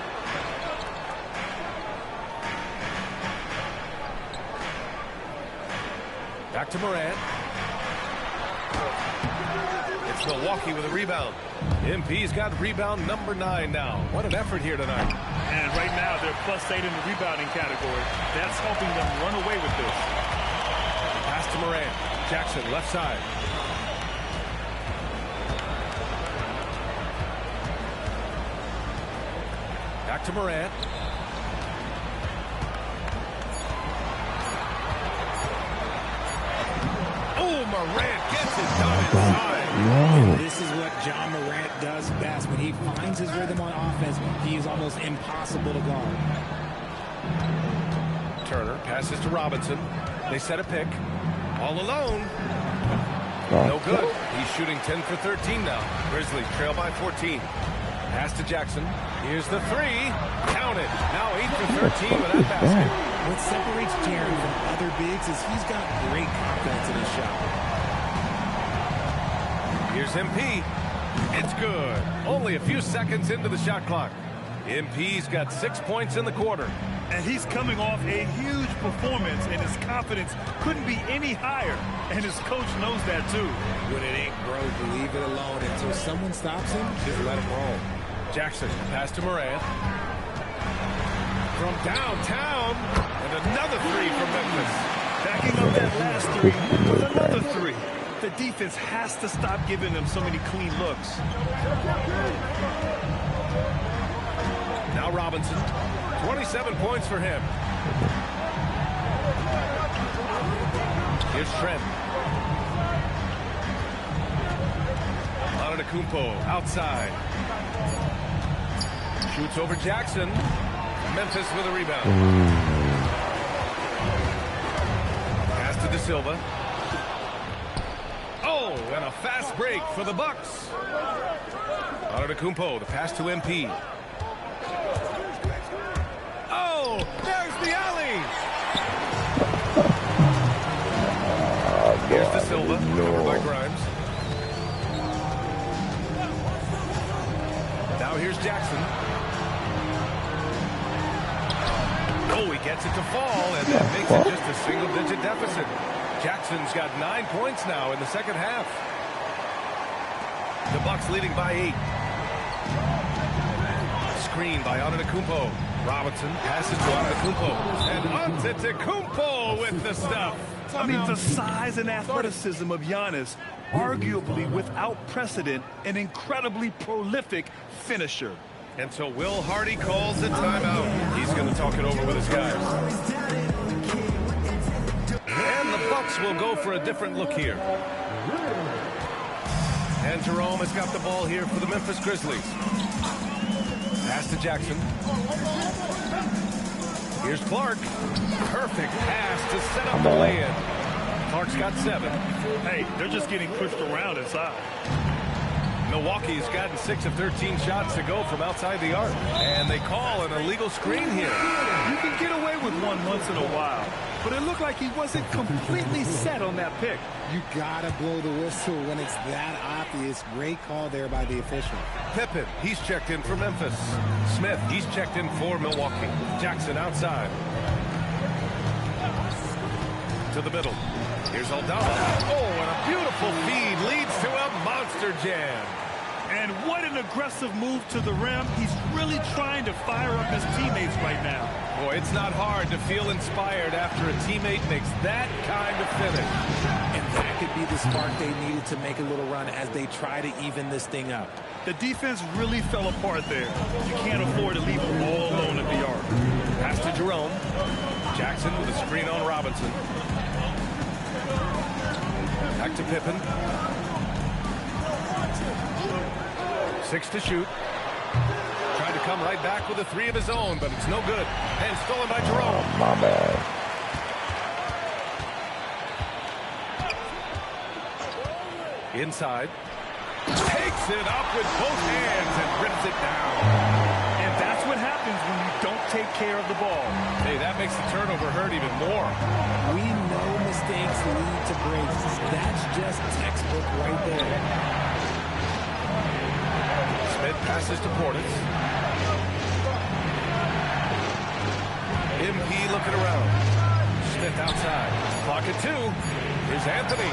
Back to Moran. It's Milwaukee with a rebound. MP's got rebound number 9 now. What an effort here tonight. And right now they're +8 in the rebounding category. That's helping them run away with this. Pass to Moran. Jackson left side. Back to Moran. Oh, Morant gets it done inside. And this is what John Morant does best. When he finds his rhythm on offense, he is almost impossible to guard. Turner passes to Robinson. They set a pick. All alone. No good. He's shooting 10 for 13 now. Grizzlies trail by 14. Pass to Jackson. Here's the three. Count it. Now 8 for 13 with that basket. What separates Jaren from other bigs is he's got great confidence in his shot. Here's MP. It's good. Only a few seconds into the shot clock. MP's got 6 points in the quarter. And he's coming off a huge performance, and his confidence couldn't be any higher. And his coach knows that, too. When it ain't broke, leave it alone. Until someone stops him, just let him roll. Jackson, pass to Moran. From downtown, and another three from Memphis. Backing up that last three with another three. The defense has to stop giving them so many clean looks. Now Robinson. 27 points for him. Here's Trent. Antetokounmpo outside. Shoots over Jackson. Memphis with a rebound. Pass to De Silva. Oh, and a fast break for the Bucks. Antetokounmpo, the pass to MP. Oh, there's the alley. Here's De Silva, covered by Grimes. Now here's Jackson. Gets it to fall, and that makes it just a single-digit deficit. Jackson's got 9 points now in the second half. The Bucks leading by 8. Screen by Antetokounmpo. Robinson passes to Antetokounmpo. And Antetokounmpo with the stuff. I mean, the size and athleticism of Giannis, arguably without precedent, an incredibly prolific finisher. And so Will Hardy calls the timeout. He's going to talk it over with his guys. And the Bucks will go for a different look here. And Jerome has got the ball here for the Memphis Grizzlies. Pass to Jackson. Here's Clark. Perfect pass to set up the lay-in. Clark's got 7. Hey, they're just getting pushed around inside. Milwaukee's gotten 6 of 13 shots to go from outside the arc. And they call an illegal screen here. You can get away with one once in a while, but it looked like he wasn't completely set on that pick. You gotta blow the whistle when it's that obvious. Great call there by the official. Pippen, he's checked in for Memphis. Smith, he's checked in for Milwaukee. Jackson outside. To the middle. Here's Aldama. Oh, and a beautiful feed leads to a monster jam. And what an aggressive move to the rim. He's really trying to fire up his teammates right now. Boy, it's not hard to feel inspired after a teammate makes that kind of finish. And that could be the spark they needed to make a little run as they try to even this thing up. The defense really fell apart there. You can't afford to leave them all alone at the arc. Pass to Jerome. Jackson with a screen on Robinson. Back to Pippen. 6 to shoot. Tried to come right back with a 3 of his own, but it's no good. And stolen by Jerome. My bad. Inside. Takes it up with both hands and rips it down. And that's what happens when you don't take care of the ball. Hey, that makes the turnover hurt even more. We know mistakes lead to breaks. That's just textbook right there. Smith passes to Portis. MP looking around. Smith outside. Clock at 2. Here's Anthony.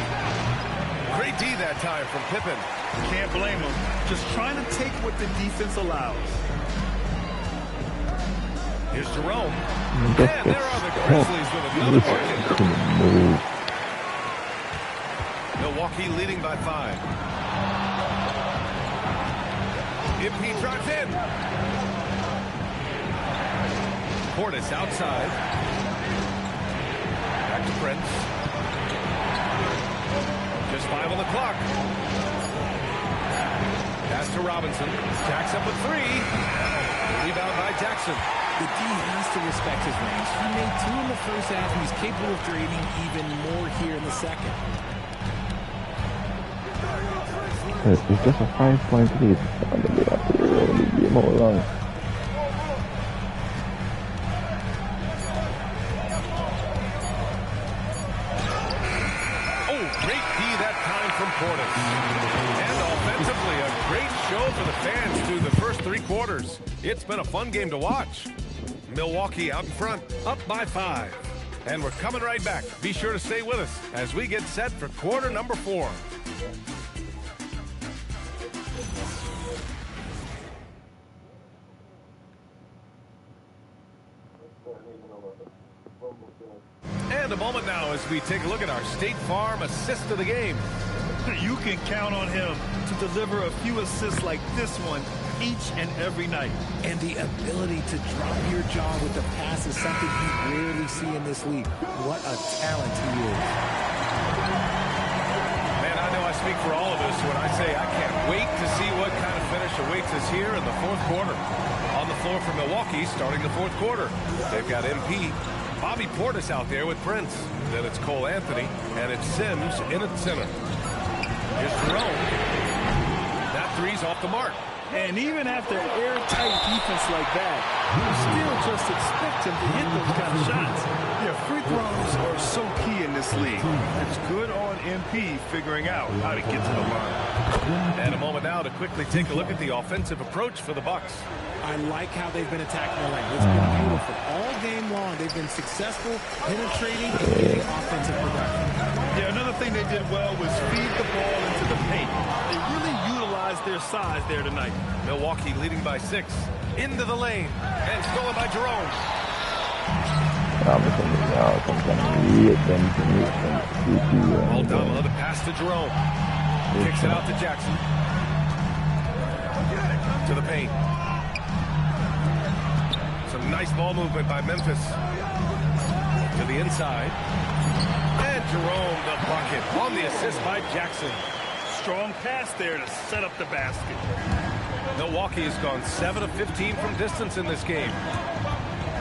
Great D that time from Pippen. Can't blame him. Just trying to take what the defense allows. Here's Jerome. And there are the Grizzlies with another bucket. Milwaukee leading by 5. MP drives in. Portis outside. Back to Prince. Just 5 on the clock. Pass to Robinson. Jacks up with 3. Rebound by Jackson. The D has to respect his range. He made 2 in the first half. He's capable of creating even more here in the second. It's just a 5-point lead. It's going to be up to the game all along. Portis. And offensively, a great show for the fans through the first 3 quarters. It's been a fun game to watch. Milwaukee out in front, up by 5. And we're coming right back. Be sure to stay with us as we get set for quarter number 4. And a moment now as we take a look at our State Farm assist of the game. You can count on him to deliver a few assists like this one each and every night. And the ability to drop your jaw with the pass is something you rarely see in this league. What a talent he is. Man, I know I speak for all of us when I say I can't wait to see what kind of finish awaits us here in the 4th quarter. On the floor for Milwaukee starting the 4th quarter. They've got MP. Bobby Portis out there with Prince. Then it's Cole Anthony, and it's Sims in at center. Here's Jerome. That 3's off the mark. And even after airtight defense like that, you still just expect him to hit those kind of shots. Yeah, free throws are so key in this this league. It's good on MP figuring out how to get to the line. And a moment now to quickly take a look at the offensive approach for the Bucks. I like how they've been attacking the lane. It's been beautiful. All game long, they've been successful penetrating and getting offensive production. Yeah, another thing they did well was feed the ball into the paint. They really utilized their size there tonight. Milwaukee leading by 6. Into the lane. And stolen by Jerome. Aldama, the pass to Jerome. Kicks it out to Jackson. To the paint. Some nice ball movement by Memphis. To the inside. And Jerome the bucket on the assist by Jackson. Strong pass there to set up the basket. Milwaukee has gone 7 of 15 from distance in this game.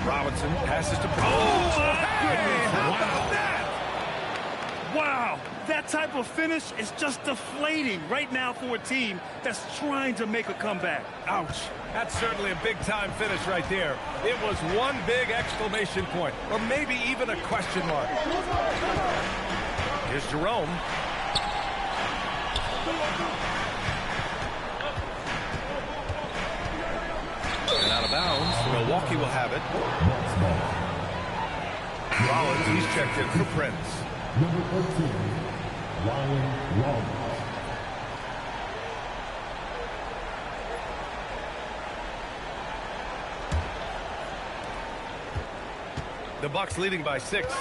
Robinson passes to... Oh, hey, how about that? Wow, that type of finish is just deflating right now for a team that's trying to make a comeback. Ouch. That's certainly a big-time finish right there. It was one big exclamation point, or maybe even a question mark. Here's Jerome. And out of bounds, Milwaukee will have it. Rollins, he's checked in for Prince. Number 13, Ryan Rollins. The Bucks leading by 6.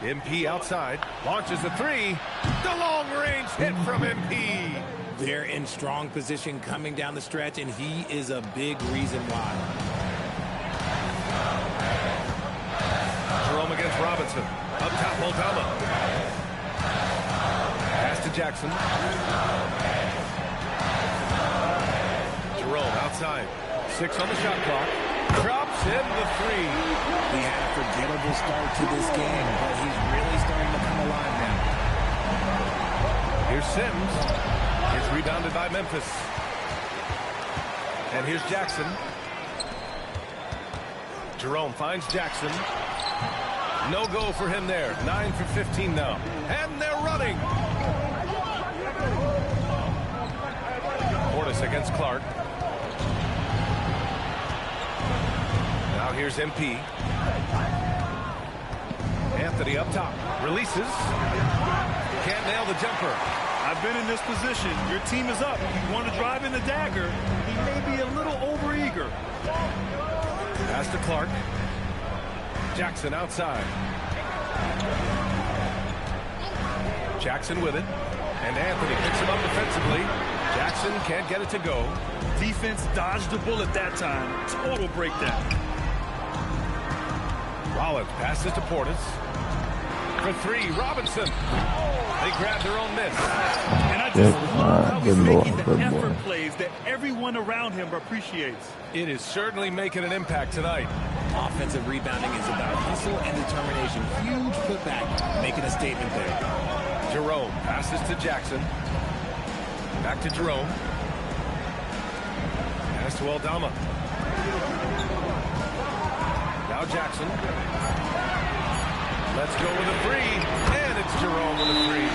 MP outside, launches a 3. The long-range hit from MP. They're in strong position coming down the stretch, and he is a big reason why. Jerome against Robinson. Up top, Aldama. Pass to Jackson. Jerome outside. 6 on the shot clock. Drops in the 3. He had a forgettable start to this game, but he's really starting to come alive now. Here's Sims. It's rebounded by Memphis. And here's Jackson. Jerome finds Jackson. No go for him there. 9 for 15 now. And they're running. Portis against Clark. Now here's MP. Anthony up top. Releases. Can't nail the jumper. I've been in this position. Your team is up. You want to drive in the dagger. He may be a little overeager. Pass to Clark. Jackson outside. Jackson with it. And Anthony picks him up defensively. Jackson can't get it to go. Defense dodged the bullet that time. Total breakdown. Rollins passes to Portis. For 3, Robinson. They grab their own miss. And I just love how he's making the effort plays that everyone around him appreciates. It is certainly making an impact tonight. Offensive rebounding is about hustle and determination. Huge putback, making a statement there. Jerome passes to Jackson. Back to Jerome. Pass to Aldama. Now Jackson. Let's go with a 3. And it's Jerome with a 3.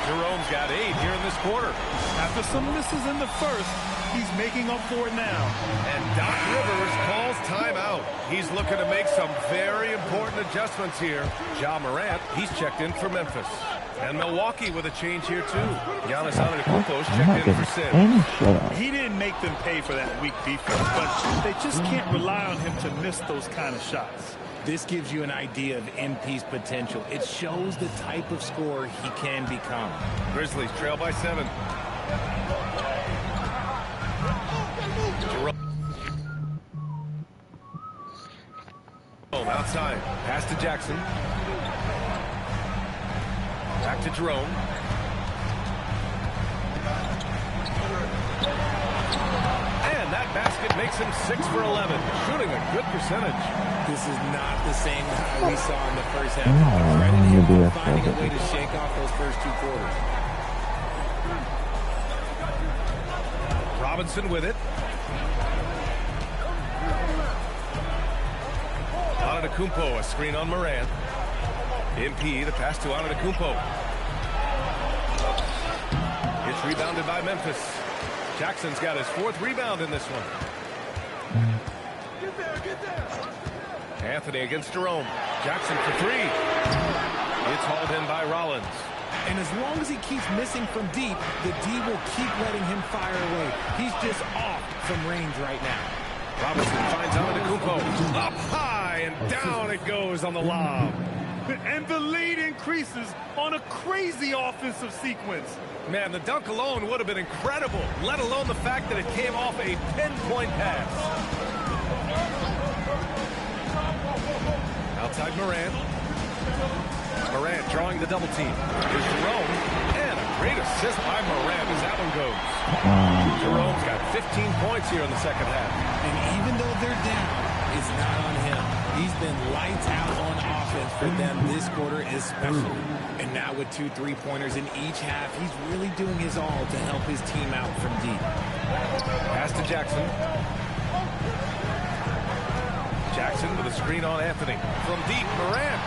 Jerome's got 8 here in this quarter. After some misses in the first, he's making up for it now. And Doc Rivers calls timeout. He's looking to make some very important adjustments here. Ja Morant, he's checked in for Memphis. And Milwaukee with a change here, too. Giannis Antetokounmpo's checked in for Sims. He didn't make them pay for that weak defense, but they just can't rely on him to miss those kind of shots. This gives you an idea of MP's potential. It shows the type of scorer he can become. Grizzlies trail by 7. Jerome outside. Pass to Jackson. Back to Jerome. And that basket makes him 6 for 11. Shooting a good percentage. This is not the same high we saw in the first half. Credit him for finding a way to shake off those first 2 quarters. Robinson with it. Antetokounmpo, a screen on Morant. MP, the pass to Antetokounmpo. It's rebounded by Memphis. Jackson's got his 4th rebound in this one. Anthony against Jerome. Jackson for 3. It's hauled in by Rollins. And as long as he keeps missing from deep, the D will keep letting him fire away. He's just off from range right now. Robinson finds Antetokounmpo. Up high and down it goes on the lob. And the lead increases on a crazy offensive sequence. Man, the dunk alone would have been incredible, let alone the fact that it came off a pinpoint pass. Outside Morant. Morant drawing the double team. Here's Jerome. And a great assist by Morant as that one goes. Jerome's got 15 points here in the second half. And even though they're down, it's not on him. He's been lights out on offense for them this quarter especially. And now with 2 3-pointers in each half, he's really doing his all to help his team out from deep. Pass to Jackson. Jackson with a screen on Anthony. From deep, Morant.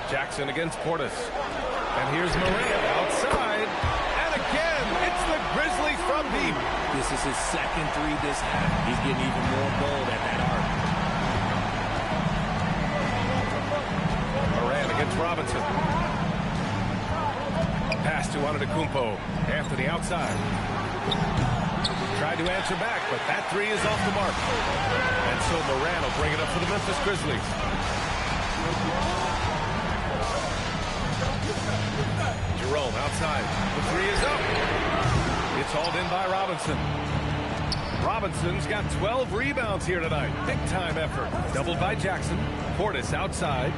Jackson against Portis. And here's Morant outside. And again, it's the Grizzlies from deep. This is his 2nd 3 this half. He's getting even more bold at that arc. Morant against Robinson. Pass to Antetokounmpo. Anthony outside. Tried to answer back, but that 3 is off the mark. And so Morant will bring it up for the Memphis Grizzlies. Jerome outside. The 3 is up. It's hauled in by Robinson. Robinson's got 12 rebounds here tonight. Big time effort. Doubled by Jackson. Portis outside.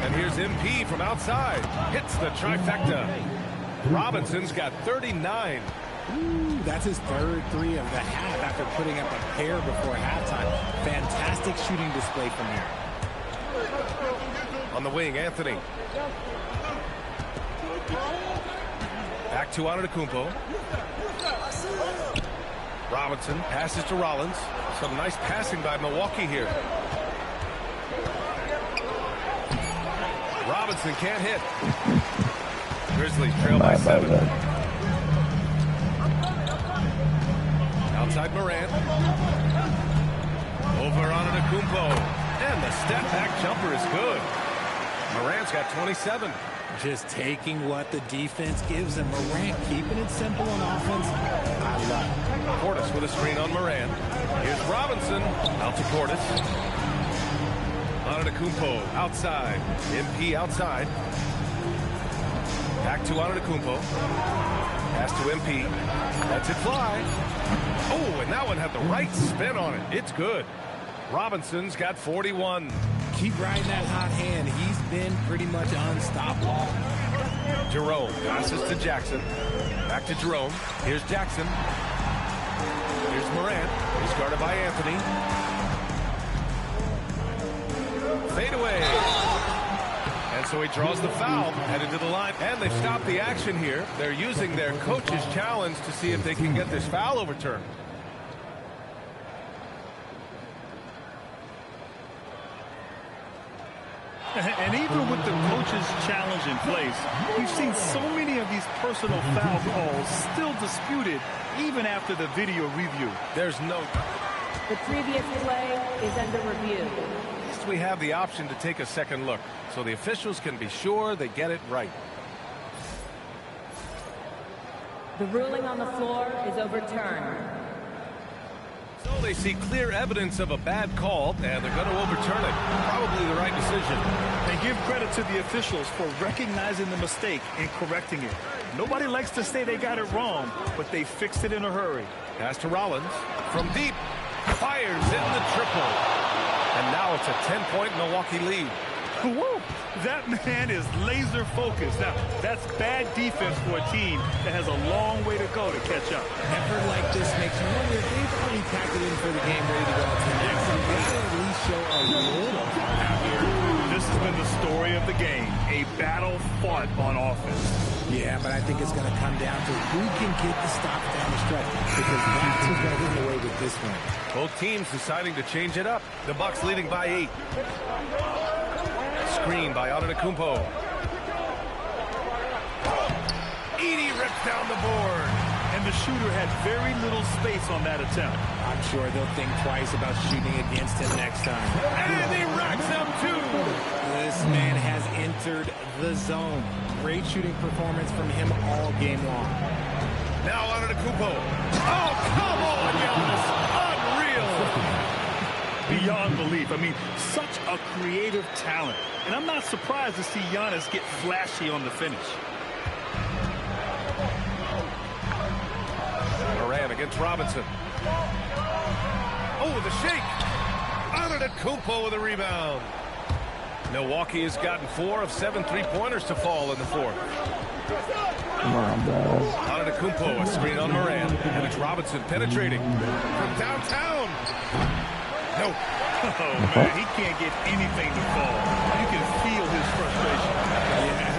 And here's MP from outside. Hits the trifecta. Robinson's got 39. Ooh, that's his 3rd 3 of the half after putting up a pair before halftime. Fantastic shooting display from here. On the wing, Anthony. Back to Antetokounmpo. Robinson passes to Rollins. Some nice passing by Milwaukee here. Robinson can't hit. Grizzlies trail by 7. Outside Morant. Over Antetokounmpo. And the step-back jumper is good. Morant's got 27. Just taking what the defense gives him. Morant keeping it simple on offense. I love it. Portis with a screen on Morant. Here's Robinson. Out to Portis. Antetokounmpo outside. MP outside. Back to Antetokounmpo. Pass to MP. Lets it fly. Oh, and that one had the right spin on it. It's good. Robinson's got 41. Keep riding that hot hand. He's been pretty much unstoppable. Jerome passes to Jackson. Back to Jerome. Here's Jackson. Here's Morant. He's guarded by Anthony. Fade away. And so he draws the foul, headed to the line. And they've stopped the action here. They're using their coach's challenge to see if they can get this foul overturned. And even with the coach's challenge in place, we've seen so many of these personal foul calls still disputed even after the video review. There's no... The previous play is under review. We have the option to take a second look, so the officials can be sure they get it right. The ruling on the floor is overturned. So they see clear evidence of a bad call, and they're going to overturn it. Probably the right decision. And give credit to the officials for recognizing the mistake and correcting it. Nobody likes to say they got it wrong, but they fixed it in a hurry. Pass to Rollins. From deep. Fires in the triple. And now it's a 10-point Milwaukee lead. Whoa, that man is laser focused. Now, that's bad defense for a team that has a long way to go to catch up. Effort like this makes you wonder if they've already packed it in for the game, ready to go to the next. You've got to at least show a little out here. This has been the story of the game, a battle fought on offense. Yeah, but I think it's going to come down to who can get the stops down the stretch, because that's who's going to get away with this one. Both teams deciding to change it up. The Bucks leading by 8. Screen by Antetokounmpo. Edie rips down the board. And the shooter had very little space on that attempt. I'm sure they'll think twice about shooting against him next time. And he racks up 2. This man has entered the zone. Great shooting performance from him all game long. Now Antetokounmpo. Oh, come on, Giannis. Unreal. Beyond belief. I mean, such a creative talent. And I'm not surprised to see Giannis get flashy on the finish. Moran against Robinson. Oh, the shake. Antetokounmpo with a rebound. Milwaukee has gotten 4 of 7 3-pointers to fall in the 4th. Come on, bro. Antetokounmpo, a screen on Moran. And it's Robinson penetrating from downtown. No. Oh, man, he can't get anything to fall. You can feel his frustration. Yeah,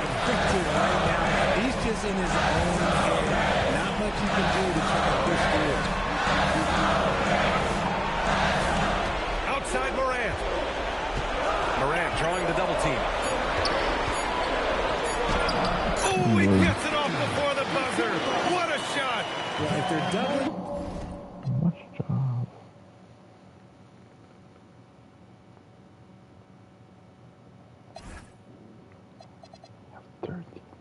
right now, he's just in his own head. Not much you can do to try to push through it. Outside Moran. Moran drawing the double team. Oh, he gets it off before the buzzer. What a shot. Well, if they're doubling. Much job.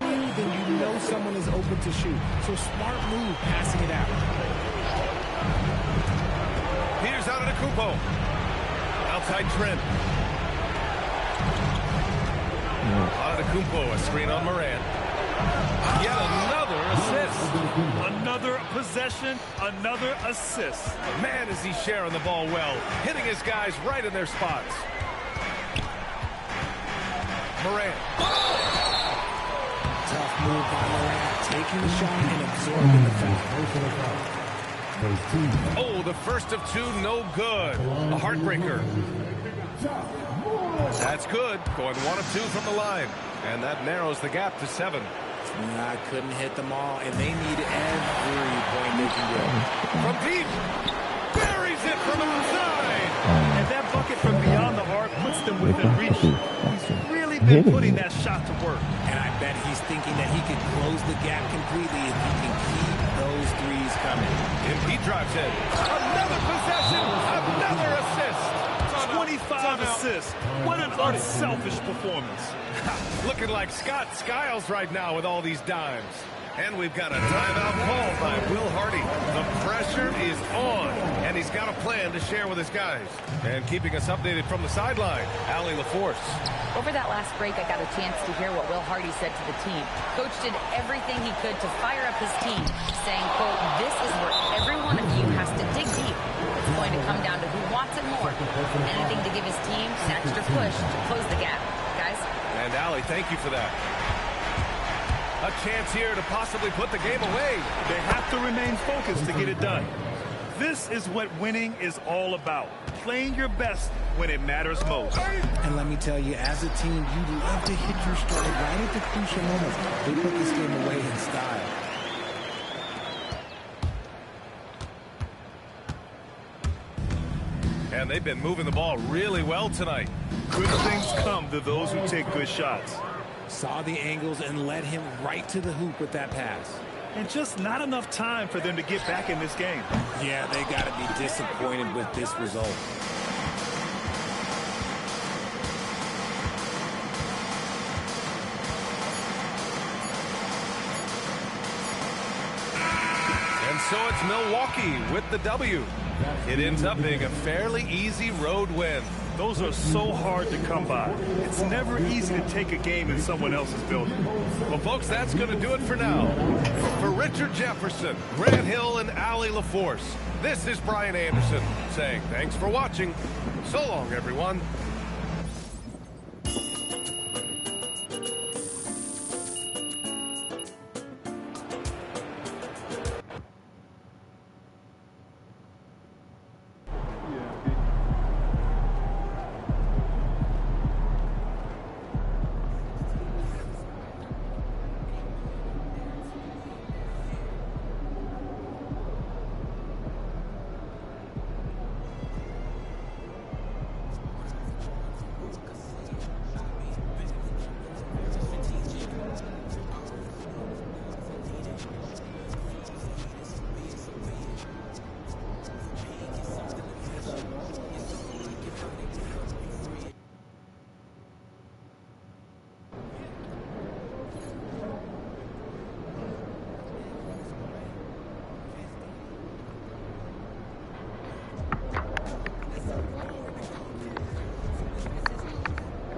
Then you know someone is open to shoot. So smart move passing it out. Here's Antetokounmpo. Outside Trent. Antetokounmpo, a screen on Moran. Yet another assist. Another possession, another assist. Man, is he sharing the ball well. Hitting his guys right in their spots. Moran. Tough move by Moran, taking the shot and absorbing the foul. Oh, the first of 2, no good. A heartbreaker. That's good. Going 1 of 2 from the line. And that narrows the gap to 7. I couldn't hit them all, and they need every point they can get. From deep. Buries it from outside. And that bucket from beyond the arc puts them within reach. He's really been putting that shot to work. And I bet he's thinking that he can close the gap completely if he can keep those threes coming. MP drives in. Another possession. Another assist. 25 assists. What an unselfish performance. Looking like Scott Skiles right now with all these dimes. And we've got a timeout called by Will Hardy. The pressure is on, and he's got a plan to share with his guys. And keeping us updated from the sideline, Allie LaForce. Over that last break, I got a chance to hear what Will Hardy said to the team. Coach did everything he could to fire up his team, saying, quote, "This is where every one of you has to dig deep. It's going to come down to who wants it more. Anything to give his team an extra push to close the gap. Guys?" And Allie, thank you for that. A chance here to possibly put the game away. They have to remain focused to get it done. This is what winning is all about. Playing your best when it matters most. And let me tell you, as a team, you'd love to hit your stride right at the crucial moments. They put this game away in style. And they've been moving the ball really well tonight. Good things come to those who take good shots. Saw the angles and led him right to the hoop with that pass. And just not enough time for them to get back in this game. Yeah, they got to be disappointed with this result. And so it's Milwaukee with the W. It ends up being a fairly easy road win. Those are so hard to come by. It's never easy to take a game in someone else's building. Well, folks, that's going to do it for now. For Richard Jefferson, Grant Hill, and Allie LaForce, this is Brian Anderson saying thanks for watching. So long, everyone.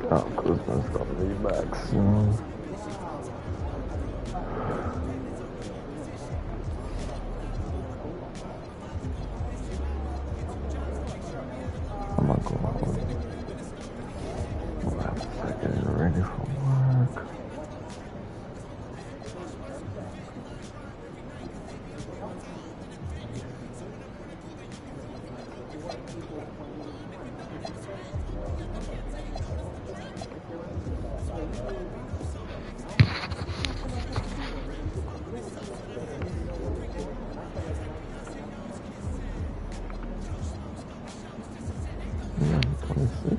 Oh, Kuzma's gonna be back soon. I'm gonna go out. We'll have to get ready for work. MyCareer.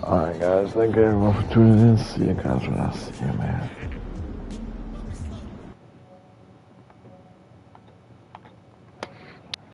Alright guys, thank you everyone for tuning in. See you guys when I see you, man.